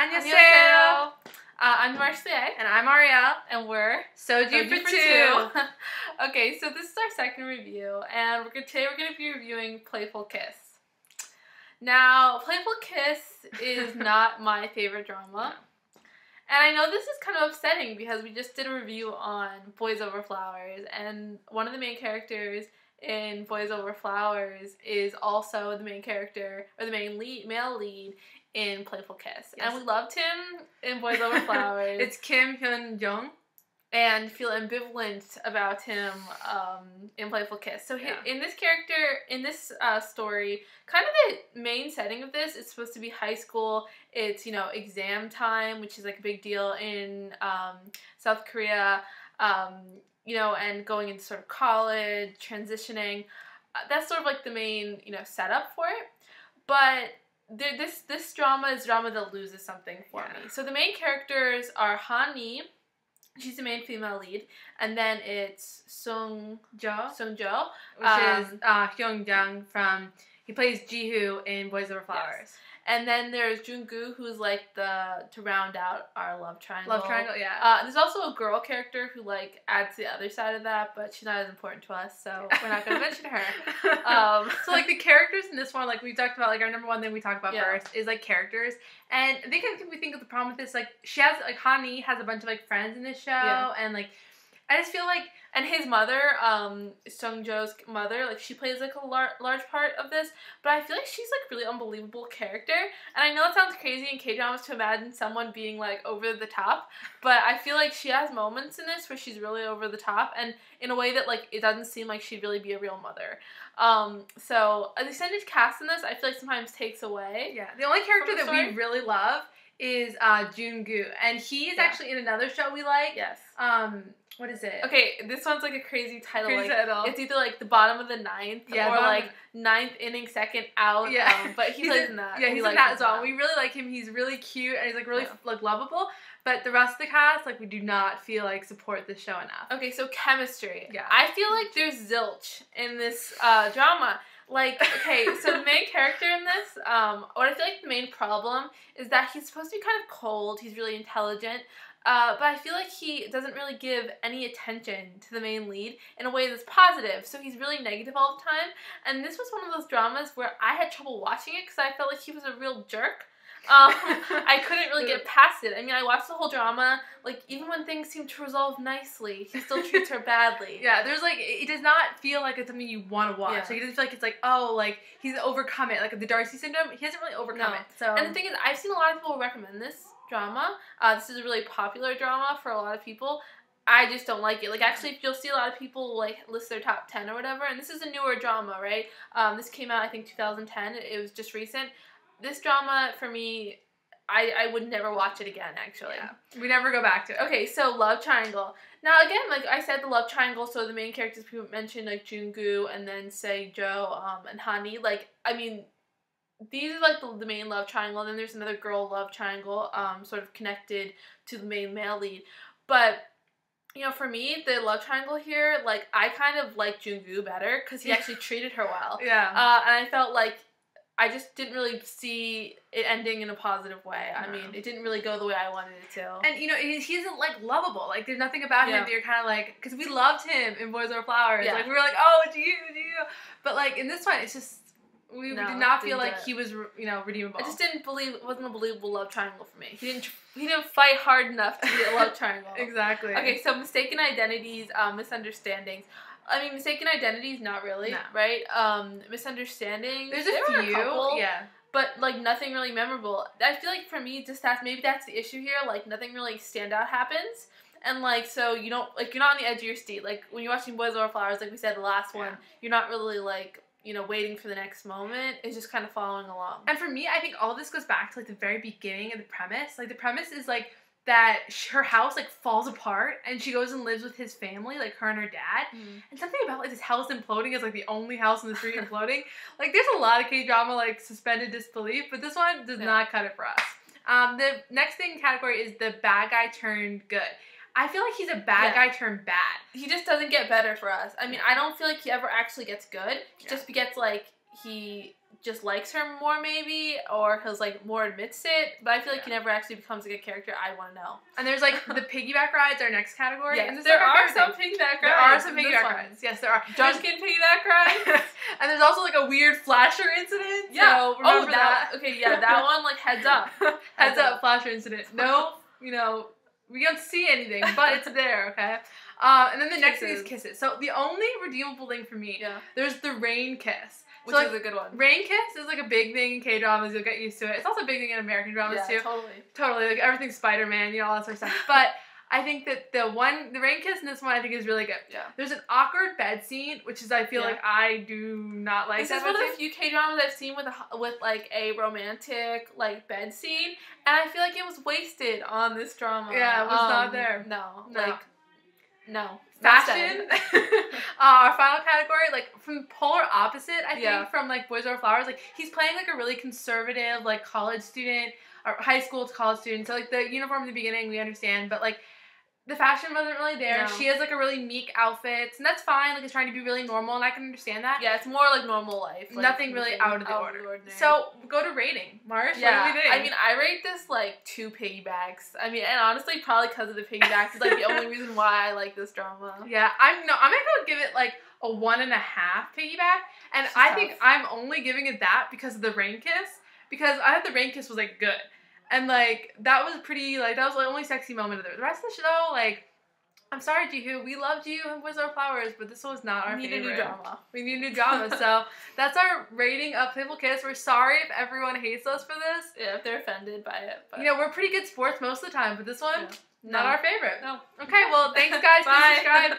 안녕하세요. I'm Demarchlier. And I'm Arielle. And we're Soju for two. Okay, so this is our second review, and today we're going to be reviewing Playful Kiss. Now, Playful Kiss is not my favorite drama. No. And I know this is kind of upsetting because we just did a review on Boys Over Flowers, and one of the main characters in Boys Over Flowers is also the main character, or the main male lead in Playful Kiss. Yes. And we loved him in Boys Over Flowers. It's Kim Hyun-joong. And feel ambivalent about him in Playful Kiss. So in this character, in this story, kind of the main setting of this is supposed to be high school. It's, you know, exam time, which is like a big deal in South Korea. You know, and going into sort of college, transitioning. That's sort of like the main, you know, setup for it. But this drama is drama that loses something for me. So the main characters are Han-mi, she's the main female lead, and then it's Sung-jo, which is Hyun-joong he plays Ji-hoo in Boys Over Flowers. Yes. And then there's Jung-gu, who's like to round out our love triangle. Love triangle, yeah. There's also a girl character who like adds the other side of that, but she's not as important to us, so we're not going to mention her. So like the characters in this one, like we talked about, like our number one thing we talked about first is like characters. And I think we think of the problem with this, like she has, like Han-mi has a bunch of like friends in this show, and like I just feel like, and his mother, Sung-jo's mother, like she plays like a large part of this, but I feel like she's like really unbelievable character. And I know it sounds crazy in K-dramas to imagine someone being like over the top, but I feel like she has moments in this where she's really over the top, and in a way that like it doesn't seem like she'd really be a real mother. So the extended cast in this, I feel like sometimes takes away. Yeah, the only character that we really love is Jung-gu, and he is actually in another show we like. Yes. What is it? Okay, this one's like a crazy title. It's either like the bottom of the ninth or like ninth inning, second out. Yeah. But he plays in that. Yeah, he's in that as well. We really like him. He's really cute and he's like really like lovable. But the rest of the cast, like we do not feel like support this show enough. Okay, so chemistry. Yeah. I feel like there's zilch in this drama. Like, okay, so the main character in this, what I feel like the main problem is that he's supposed to be kind of cold. He's really intelligent. But I feel like he doesn't really give any attention to the main lead in a way that's positive. So he's really negative all the time. And this was one of those dramas where I had trouble watching it because I felt like he was a real jerk. I couldn't really get past it. I mean, I watched the whole drama, like, even when things seem to resolve nicely, he still treats her badly. Yeah, there's, like, it does not feel like it's something you want to watch. Yeah. Like, it doesn't feel like it's like, oh, like, he's overcome it. Like, the Darcy syndrome, he hasn't really overcome it. So. And the thing is, I've seen a lot of people recommend this drama. This is a really popular drama for a lot of people. I just don't like it. Like, actually, you'll see a lot of people, like, list their top 10 or whatever, and this is a newer drama, right? This came out, I think, 2010. It was just recent. This drama, for me, I would never watch it again, actually. Yeah. We never go back to it. Okay, so love triangle. Now, again, like I said, the love triangle, so the main characters people mentioned, like Jung-gu and then Se-jo and Han-mi, like, I mean, these are like the main love triangle, and then there's another girl love triangle, sort of connected to the main male lead. But, you know, for me, the love triangle here, like, I kind of like Jung-gu better, because he actually treated her well. Yeah. And I felt like I just didn't really see it ending in a positive way. I mean, it didn't really go the way I wanted it to. And, you know, he isn't, like, lovable. Like, there's nothing about him that you're kind of like, because we loved him in Boys Over Flowers. Yeah. Like, we were like, oh, do you? But, like, in this one, it's just, we did not feel like he was, you know, redeemable. I just didn't believe, it wasn't a believable love triangle for me. He didn't fight hard enough to be a love triangle. Exactly. Okay, so mistaken identities, misunderstandings. I mean, mistaken identities, not really, right? Misunderstandings. There's a few, couple, but like nothing really memorable. I feel like for me, just maybe that's the issue here. Like nothing really standout happens, and like so you don't like you're not on the edge of your seat. Like when you're watching Boys Over Flowers, like we said the last one, you're not really like, you know, waiting for the next moment. It's just kind of following along. And for me, I think all this goes back to like the very beginning of the premise. Like the premise is like that her house like falls apart and she goes and lives with his family, like her and her dad. And something about like this house imploding is like the only house in the street imploding. Like there's a lot of K-drama like suspended disbelief, but this one does not cut it for us. The next thing category is the bad guy turned good. I feel like he's a bad guy turned bad. He just doesn't get better for us. I mean, I don't feel like he ever actually gets good. He just gets like, he just likes her more maybe, or has like more admits it, but I feel like he never actually becomes like a character I want to know. And there's like the piggyback rides, our next category. Yes, and there are some piggyback rides. There are some piggyback rides. Yes, there are. Drunken piggyback rides. And there's also like a weird flasher incident. Yeah. So remember that. Okay, yeah, that one, like, heads up. Heads up, flasher incident. No, you know, we don't see anything, but it's there, okay? And then the next thing is kisses. So the only redeemable thing for me, there's the rain kiss. Which is a good one. Rain kiss is like a big thing in K-dramas. You'll get used to it. It's also a big thing in American dramas too. Totally. Like everything's Spider-Man, all that sort of stuff. But I think that the rain kiss in this one I think is really good. Yeah. There's an awkward bed scene, which is I feel like I do not like. This is one of the few K-dramas I've seen with like a romantic like bed scene, and I feel like it was wasted on this drama. Yeah, it was not there. No. Fashion. Our final category, like from polar opposite, I think, from like Boys Over Flowers. Like he's playing like a really conservative, like college student or high school to college student. So like the uniform in the beginning we understand, but like the fashion wasn't really there. No. She has like a really meek outfits, and that's fine. Like it's trying to be really normal, and I can understand that. Yeah, it's more like normal life. Like, nothing really out of the ordinary. So go to rating, Marsh. Yeah, what do we think? I mean, I rate this like 2 piggybacks. I mean, and honestly, probably because of the piggybacks is like the only reason why I like this drama. Yeah, I'm gonna go give it like a 1.5 piggyback, and I think I'm only giving it that because of the rain kiss. Because I thought the rain kiss was like good. And, like, that was pretty, like, that was the only sexy moment of it. The rest of the show, like, I'm sorry, Jihoon, we loved you and Boys Over Flowers, but this was not our favorite. We need a new drama. We need a new drama. So, that's our rating of Playful Kiss. We're sorry if everyone hates us for this. Yeah, if they're offended by it. But. You know, we're pretty good sports most of the time, but this one, not our favorite. No. Okay, well, thanks, guys. Please subscribe.